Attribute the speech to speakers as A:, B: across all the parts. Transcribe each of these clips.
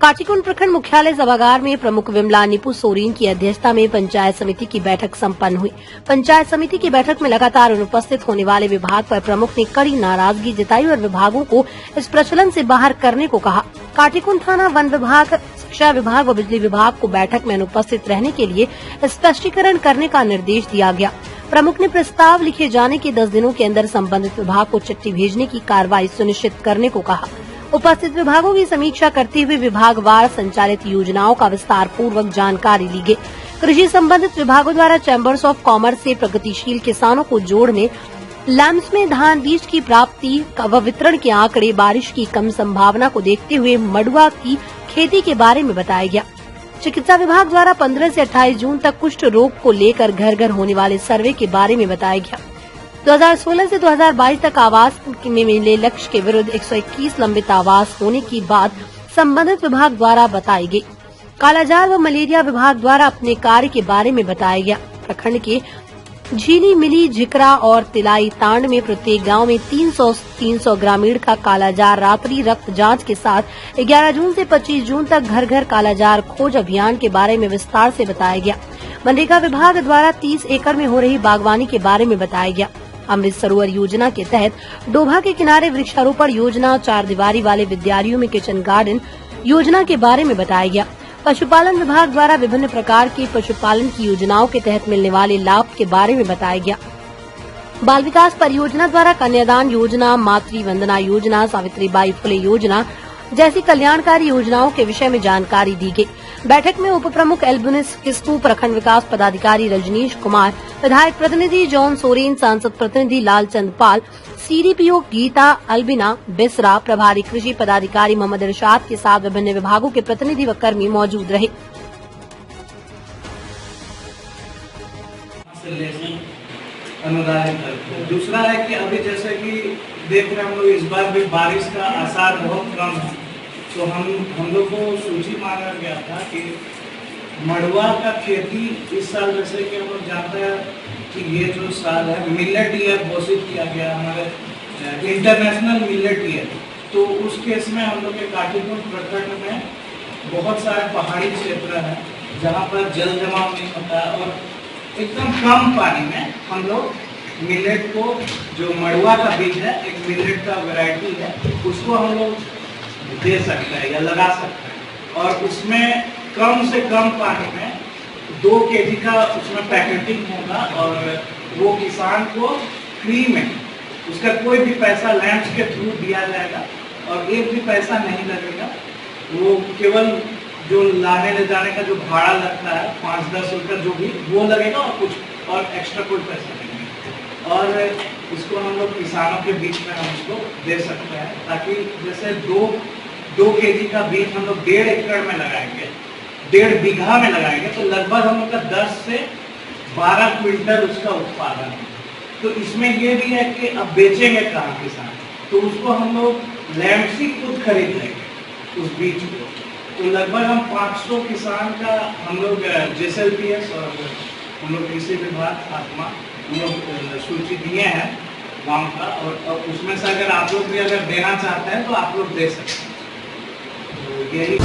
A: काटीकुंड प्रखंड मुख्यालय सभागार में प्रमुख विमला निपु सोरेन की अध्यक्षता में पंचायत समिति की बैठक संपन्न हुई। पंचायत समिति की बैठक में लगातार अनुपस्थित होने वाले विभाग पर प्रमुख ने कड़ी नाराजगी जताई और विभागों को इस प्रचलन से बाहर करने को कहा। काटीकुंड थाना, वन विभाग, शिक्षा विभाग व बिजली विभाग को बैठक में अनुपस्थित रहने के लिए स्पष्टीकरण करने का निर्देश दिया गया। प्रमुख ने प्रस्ताव लिखे जाने के 10 दिनों के अंदर संबंधित विभाग को चिट्ठी भेजने की कार्रवाई सुनिश्चित करने को कहा। उपस्थित विभागों की समीक्षा करते हुए विभागवार संचालित योजनाओं का विस्तार पूर्वक जानकारी ली गई। कृषि संबंधित विभागों द्वारा चैम्बर्स ऑफ कॉमर्स से प्रगतिशील किसानों को जोड़ने, लैम्प्स में धान बीज की प्राप्ति व वितरण के आंकड़े, बारिश की कम संभावना को देखते हुए मड़ुआ की खेती के बारे में बताया गया। चिकित्सा विभाग द्वारा 15 से 28 जून तक कुष्ठ रोग को लेकर घर घर होने वाले सर्वे के बारे में बताया गया। 2016 से 2022 तक आवास में मिले लक्ष्य के विरुद्ध 121 लंबित आवास होने की बात संबंधित विभाग द्वारा बताई गई। कालाजार व मलेरिया विभाग द्वारा अपने कार्य के बारे में बताया गया। प्रखंड के झीली, मिली, झिकरा और तिलाई तांड में प्रत्येक गांव में 300 ग्रामीण का कालाजार रात्रि रक्त जांच के साथ 11 जून से 25 जून तक घर घर कालाजार खोज अभियान के बारे में विस्तार से बताया गया। मनरेगा विभाग द्वारा 30 एकड़ में हो रही बागवानी के बारे में बताया गया। अमृत सरोवर योजना के तहत डोभा के किनारे वृक्षारोपण योजना, 4 दीवारी वाले विद्यालयों में किचन गार्डन योजना के बारे में बताया गया। पशुपालन विभाग द्वारा विभिन्न प्रकार की पशुपालन की योजनाओं के तहत मिलने वाले लाभ के बारे में बताया गया। बाल विकास परियोजना द्वारा कन्यादान योजना, मातृ वंदना योजना, सावित्रीबाई फुले योजना जैसी कल्याणकारी योजनाओं के विषय में जानकारी दी गई। बैठक में उप प्रमुख एल्बुनिस किस्कू, प्रखंड विकास पदाधिकारी रजनीश कुमार, विधायक प्रतिनिधि जॉन सोरेन, सांसद प्रतिनिधि लालचंद पाल, सीडीपीओ गीता अल्बिना बिसरा, प्रभारी कृषि पदाधिकारी मोहम्मद इरशाद के साथ विभिन्न विभागों के प्रतिनिधि व कर्मी मौजूद रहे।
B: दूसरा है कि अभी जैसे कि देख रहे हम लोग, इस बार भी बारिश का आसार बहुत कम है, तो हम लोग को सूची मांगा गया था कि मड़ुआ का खेती इस साल, जैसे कि हम लोग जानते हैं कि ये जो साल है मिलेट ईयर घोषित किया गया, हमारे इंटरनेशनल मिलेट ईयर। तो उस केस में हम लोग के काटीकुंड प्रखंड में बहुत सारे पहाड़ी क्षेत्र हैं जहाँ पर जल जमाव नहीं होता है और एकदम कम पानी में हम लोग मिलेट को, जो मड़ुआ का बीज है, एक मिलेट का वैरायटी है, उसको हम लोग दे सकते हैं या लगा सकते हैं। और उसमें कम से कम पानी में 2 kg का उसमें पैकेटिंग होगा और वो किसान को फ्री में, उसका कोई भी पैसा लैंप्स के थ्रू दिया जाएगा और एक भी पैसा नहीं लगेगा। वो केवल जो लाने ले जाने का जो भाड़ा लगता है 5-10 रुपये जो भी वो लगेगा और कुछ और एक्स्ट्रा कोई पैसा नहीं। और इसको हम लोग किसानों के बीच में हम इसको दे सकते हैं, ताकि जैसे 2 kg का बीज हम लोग 1.5 एकड़ में लगाएंगे, 1.5 बीघा में लगाएंगे, तो लगभग हम लोग का 10 से 12 क्विंटल उसका उत्पादन है। तो इसमें ये भी है कि अब बेचेंगे कहाँ किसान, तो उसको हम लोग लैंप्स ही खुद खरीद लेंगे उस बीज को। तो लगभग हम 500 किसान का हम लोग JSLPS और हम लोग कृषि विभाग आत्मा हम लोग सूची दिए हैं गाँव का, और उसमें से अगर आप लोग भी अगर देना चाहते हैं तो आप लोग दे सकते हैं।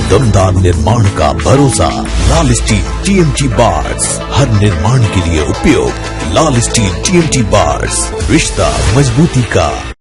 C: दमदार निर्माण का भरोसा, लाल स्टील TMT बार्स, हर निर्माण के लिए उपयोग। लाल स्टील TMT बार्स, रिश्ता मजबूती का।